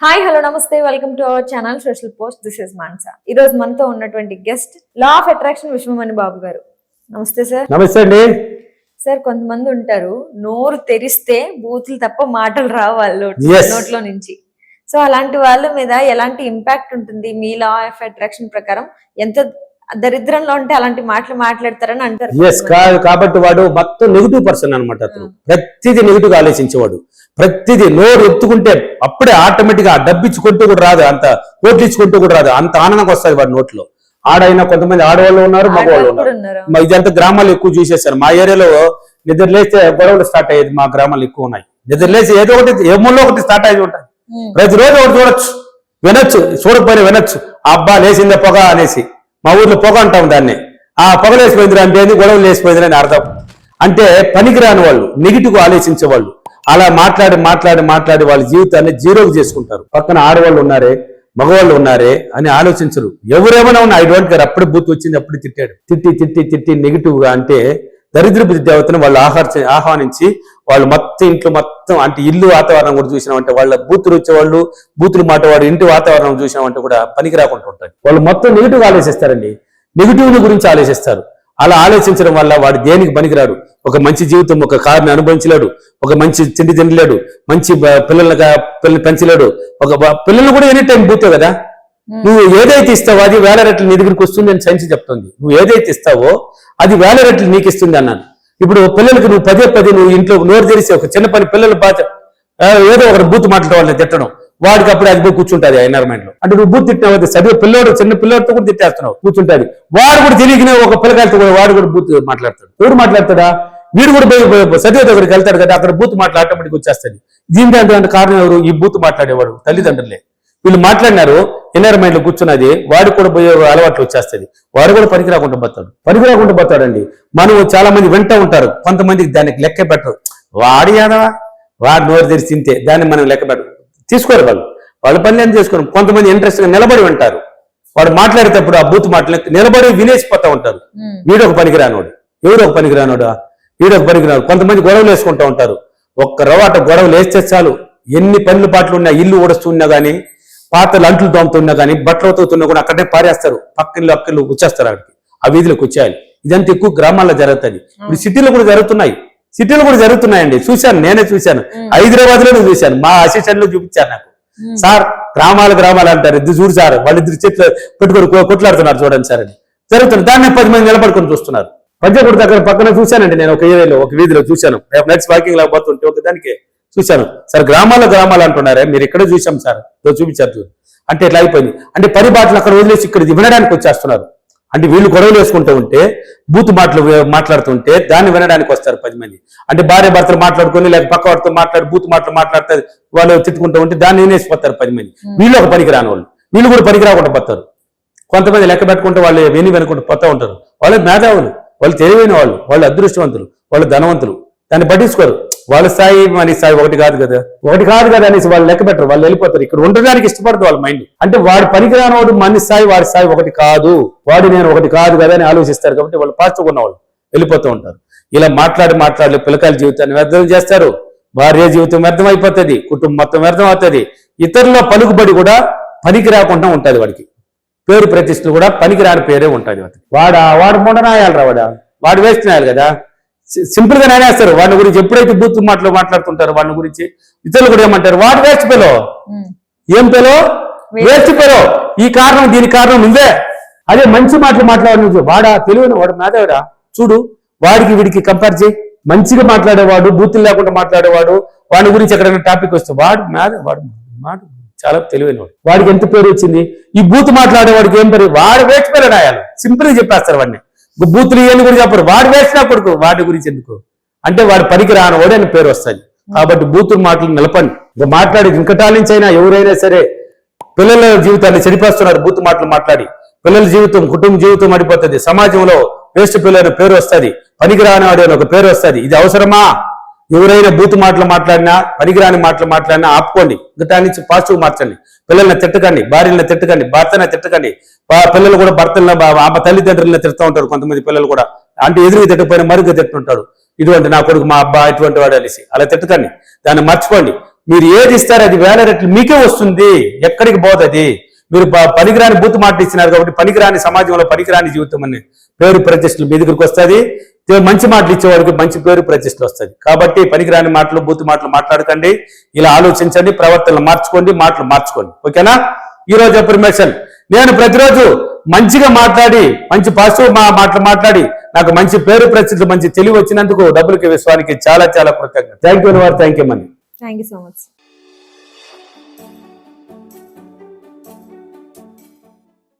Hi hello నమస్తే welcome to our channel social post. This is Mansa. ఈ రోజు మనతో ఉన్నటువంటి guest law of attraction Vishwamani Babu గారు. నమస్తే సార్. నమస్తే అండి సార్. కొంతమంది ఉంటారు నోరు తెరిస్తే బూతులు తప్ప మాటలు రావు వాళ్ళు నోట్లో నుంచి. సో అలాంటి వాళ్ళ మీద ఎలాంటి ఇంపాక్ట్ ఉంటుంది మీ లా ఆఫ్ అట్రాక్షన్ ప్రకారం? ఎంత దరిద్రంలో ఉంటే అలాంటి మాటలు మాట్లాడతారని అంటారు. కాబట్టి వాడు మొత్తం నెగిటివ్ పర్సన్ అనమాట. అతను ప్రతిదీ నెగిటివ్ గా ఆలోచించేవాడు. ప్రతిదీ నోరు ఎత్తుకుంటే అప్పుడే ఆటోమేటిక్ గా డబ్బిచ్చుకుంటూ కూడా రాదు, అంత కోట్లు ఇచ్చుకుంటూ కూడా రాదు, అంత ఆనందంగా వస్తుంది వాడి నోట్లో. ఆడైనా కొంతమంది ఆడవాళ్ళు ఉన్నారు, మగవాళ్ళు ఉన్నారు. ఇదంతా గ్రామాలు ఎక్కువ చూసేస్తారు. మా ఏరియాలో నిద్ర లేస్తే గొడవలు స్టార్ట్ అయ్యేది. మా గ్రామాలు ఎక్కువ ఉన్నాయి. నిద్ర లేచి ఏదో ఒకటి ఏమో ఒకటి స్టార్ట్ అయ్యి ఉంటాయి. ప్రతిరోజు ఒకటి చూడొచ్చు, వినొచ్చు, చూడకపోయినా వినొచ్చు. అబ్బా లేచిందే పొగ అనేసి, మా ఊర్లో పొగ అంటాం దాన్ని. ఆ పొగ లేసిపోయింది అంటే గొడవలు లేసిపోయింది అని అర్థం. అంటే పనికిరాని వాళ్ళు, నెగిటివ్ ఆలోచించే వాళ్ళు అలా మాట్లాడి మాట్లాడి మాట్లాడి వాళ్ళ జీవితాన్ని జీరోకి చేసుకుంటారు. పక్కన ఆడవాళ్ళు ఉన్నారే, మగవాళ్ళు ఉన్నారే అని ఆలోచించరు. ఎవరేమైనా ఉన్నా ఐ డోంట్ కేర్. అప్పుడు బూత్ వచ్చింది అప్పుడు తిట్టాడు. తిట్టి తిట్టి తిట్టి నెగిటివ్ గా అంటే దరిద్రపు దేవతను వాళ్ళు ఆహ్వానించి వాళ్ళు మొత్తం ఇంట్లో మొత్తం అంటే ఇల్లు వాతావరణం కూడా చూసినామంటే వాళ్ళ బూతులు వచ్చేవాళ్ళు, బూతులు మాటవాడు ఇంటి వాతావరణం చూసినామంటే కూడా పనికి రాకుండా ఉంటాయి. వాళ్ళు మొత్తం నెగిటివ్ ఆలోచిస్తారండి. నెగిటివ్ గురించి ఆలోచిస్తారు. అలా ఆలోచించడం వల్ల వాడు దేనికి పనికిరాడు. ఒక మంచి జీవితం, ఒక కారుని అనుభవించలేడు, ఒక మంచి తిండి తినలేడు, మంచి పిల్లల్ని పెంచలేడు. ఒక పిల్లలు కూడా ఎనీ టైం బూతే కదా. నువ్వు ఏదైతే ఇస్తావో అది వేల రెట్లు నీ దగ్గరికి వస్తుంది అని సైన్స్ చెప్తుంది. నువ్వు ఏదైతే ఇస్తావో అది వేల రెట్లు నీకు ఇస్తుంది అన్నాను. ఇప్పుడు పిల్లలకి నువ్వు పదే నువ్వు ఇంట్లో నోరు తెరిసి ఒక చిన్న పని పిల్లలు ఏదో ఒకటి బూత్ మాట్లాడే వాళ్ళని తిట్టడం, వాడికి అప్పుడు అది పోయి కూర్చుంటుంది ఆ ఎన్వైరన్మెంట్ లో. అంటే నువ్వు బూత్ తిట్టినావు, చదివే పిల్లడు చిన్న పిల్లడితో కూడా తిట్టేస్తున్నావు, కూర్చుంటుంది. వాడు కూడా తెలియకనే ఒక పిల్లకాయలతో కూడా వాడు కూడా బూత్ మాట్లాడతాడు. ఎవరు మాట్లాడతాడా? వీడు కూడా చదివే దగ్గరికి వెళ్తాడు కదా, అక్కడ బూత్ మాటలు ఆటోమేటిక్ వచ్చేస్తుంది. దీనికి కారణం ఎవరు? ఈ బూత్ మాట్లాడేవాడు తల్లిదండ్రులే. వీళ్ళు మాట్లాడినారు, ఎన్వైరన్మెంట్ లో కూర్చున్నది వాడికి కూడా పోయే అలవాట్లు వచ్చేస్తుంది. వాడు కూడా పనికి రాకుండా పోతాడండి. మనం చాలా మంది వింటూ ఉంటారు, కొంతమందికి దానికి లెక్క పెట్టరు. వాడి యాదవా, వాడు నోరు తెరిచి తింటే దాన్ని మనం లెక్క పెట్టరు, తీసుకోరు. వాళ్ళ పని ఏం చేసుకోరు. కొంతమంది ఇంట్రెస్ట్ గా నిలబడి ఉంటారు. వాడు మాట్లాడేటప్పుడు ఆ బూత్ మాటలు నిలబడి వినేసిపోతా ఉంటారు. వీడొక పనికి రానోడు, ఎవరో ఒక పనికి రానోడు, వీడొక పనికి రాడు. కొంతమంది గొడవలు వేసుకుంటూ ఉంటారు. ఒక్క రవాట గొడవలు వేస్తే చాలు, ఎన్ని పనులు పాటలు ఉన్నా, ఇల్లు ఊడుస్తున్నా గానీ, పాత్రలు అంట్లు తోముతున్నా కానీ, బట్టలు అవుతున్నా కూడా అక్కడే పారేస్తారు. పక్కళ్ళు అక్కళ్ళు వచ్చేస్తారు అక్కడికి, ఆ వీధిలోకి వచ్చేయాలి. ఇదంతా ఎక్కువ గ్రామాల్లో జరుగుతుంది. ఇప్పుడు సిటీలో కూడా జరుగుతున్నాయండి. చూశాను, నేనే చూశాను. హైదరాబాద్ లోనే చూశాను. మా అసిస్టెంట్ లో చూపించారు నాకు. సార్ గ్రామాలు అంటారు, ఇది చూడు సార్, వాళ్ళిద్దరు చెట్లు పెట్టుకొని కొట్లాడుతున్నారు చూడండి సార్ అని జరుగుతుంది. దాన్ని 10 మంది నిలబడుకొని చూస్తున్నారు. పంజాగుడి దగ్గర పక్కన చూశానండి నేను. ఒక ఏరియాలో ఒక వీధిలో చూశాను. నైట్స్ వాకింగ్ లేకపోతుంటే ఒక దానికి చూశాను. సార్ గ్రామాలు అంటున్నారే, మీరు ఇక్కడే చూసాం సార్, చూపించారు. అంటే ఇట్లా అయిపోయింది. అంటే పరిబాటలు అక్కడ వదిలేసి ఇక్కడ వినడానికి వచ్చేస్తున్నారు. అంటే వీళ్ళు గొడవలు వేసుకుంటూ ఉంటే, బూత్ మాటలు మాట్లాడుతుంటే దాన్ని వినడానికి వస్తారు 10 మంది. అంటే భార్య భర్తలు మాట్లాడుకొని లేక పక్క వారితో మాట్లాడి బూత్ మాటలు మాట్లాడితే వాళ్ళు తిట్టుకుంటూ ఉంటే దాన్ని వినేసిపోతారు 10 మంది. వీళ్ళు ఒక పనికి రాని వాళ్ళు, వీళ్ళు కూడా పనికి రాకుండా పోతారు. కొంతమంది లెక్క పెట్టుకుంటే వాళ్ళు వెనుకుంటూ పోతూ ఉంటారు. వాళ్ళు మేధావులు, వాళ్ళు తెలివైన వాళ్ళు, వాళ్ళు అదృష్టవంతులు, వాళ్ళు ధనవంతులు. దాన్ని పట్టించుకోరు. వాళ్ళ స్థాయి మన స్థాయి ఒకటి కాదు కదా అనేసి వాళ్ళు లెక్క పెట్టరు. వాళ్ళు వెళ్ళిపోతారు. ఇక్కడ ఉండడానికి ఇష్టపడదు వాళ్ళ మైండ్. అంటే వాడు పనికిరానవాడు మన స్థాయి వాడి స్థాయి ఒకటి కాదు, వాడు నేను ఒకటి కాదు కదా అని ఆలోచిస్తారు. కాబట్టి వాళ్ళు పాజిటివ్ ఉన్న వాళ్ళు వెళ్ళిపోతూ ఉంటారు. ఇలా మాట్లాడి పిల్లకాయల జీవితాన్ని వ్యర్థం చేస్తారు. భార్య జీవితం వ్యర్థం అయిపోతుంది, కుటుంబం మొత్తం వ్యర్థం అవుతుంది. ఇతరుల పలుకుబడి కూడా పనికి రాకుండా ఉంటుంది. వాడికి పేరు ప్రతిష్టలు కూడా పనికిరాని పేరే ఉంటుంది. వాడు మొండనాయాలి రా, వాడు వేస్ట్ నాయాలి కదా. సింపుల్ గా నేనేస్తారు వాడి గురించి. ఎప్పుడైతే బూత్ మాట్లాడుతుంటారో వాళ్ళ గురించి ఇతరులు కూడా ఏమంటారు, వాడు వేస్ట్ పెలో, ఏం పెలో, వేస్ట్ పెలో, ఈ కారణం దీని కారణం నువ్వే. అదే మంచి మాటలు మాట్లాడు, వాడా తెలివైన వాడు, మేధావిరా, చూడు వాడికి వీడికి కంపేర్ చేయి. మంచిగా మాట్లాడేవాడు, బూతులు లేకుండా మాట్లాడేవాడు, వాడి గురించి ఎక్కడైనా టాపిక్ వస్తే వాడు మాట చాలా తెలివైన వాడు, వాడికి ఎంత పేరు వచ్చింది. ఈ బూత్ మాట్లాడేవాడికి ఏం పేరు, వాడు వేస్ట్ పెలో రాయాలి. సింపుల్ గా చెప్పేస్తారు వాడిని. బూతులు ఏమి కూడా చెప్పరు, వాడు వేసినా కొడుకు, వాటి గురించి ఎందుకు అంటే వాడు పనికి రానివాడు అని పేరు వస్తుంది. కాబట్టి బూతులు మాటలు నిలపండి. మాట్లాడి ఇంకటాల నుంచి అయినా ఎవరైనా సరే పిల్లల జీవితాన్ని చెడిపేస్తున్నారు. బూత్ మాటలు మాట్లాడి పిల్లల జీవితం, కుటుంబ జీవితం అడిపోతుంది. సమాజంలో వేస్ట్ పిల్లలు పేరు వస్తుంది, పనికి రానివాడు అని ఒక పేరు వస్తుంది. ఇది అవసరమా? ఎవరైనా బూత్ మాటలు మాట్లాడినా, పనికిరాని మాటలు మాట్లాడినా ఆపుకోండి. ఇంకటా నుంచి పాజిటివ్ మార్చండి. పిల్లల్ని తిట్టకండి, భార్యలను తిట్టకండి, భర్తని తిట్టకండి. పిల్లలు కూడా భర్తలను తల్లిదండ్రులను తిడుతూ ఉంటారు. కొంతమంది పిల్లలు కూడా అంటే ఎదురుగా తిట్టకపోయినా మరుగ్గా తిట్టుంటాడు. ఇటువంటి నా కొడుకు మా అబ్బా ఇటువంటి వాడు అనేసి అలా తిట్టకండి, దాన్ని మర్చిపోండి. మీరు ఏది ఇస్తారో అది వేల రెట్లు మీకే వస్తుంది, ఎక్కడికి పోదు అది. మీరు పనికిరాని బూతు మాటలు ఇచ్చినారు కాబట్టి పనికిరాని సమాజంలో పనికిరాని జీవితం అనే పేరు ప్రతిష్టలు మీ దగ్గరికి వస్తుంది. మంచి మాటలు ఇచ్చేవాడికి మంచి పేరు ప్రతిష్టలు వస్తుంది. కాబట్టి పనికిరాని మాటలు బూతు మాటలు మాట్లాడకండి, ఇలా ఆలోచించండి, ప్రవర్తనలు మార్చుకోండి, మాటలు మార్చుకోండి. ఓకేనా? ఈ రోజు అఫర్మేషన్, నేను ప్రతిరోజు మంచిగా మాట్లాడి మంచి పాజిటివ్ మాటలు మాట్లాడి నాకు మంచి పేరు ప్రతిష్టలు మంచి తెలివి వచ్చినందుకు డబ్బులకి విశ్వానికి చాలా చాలా కృతజ్ఞత. Thank you money. Thank you so much.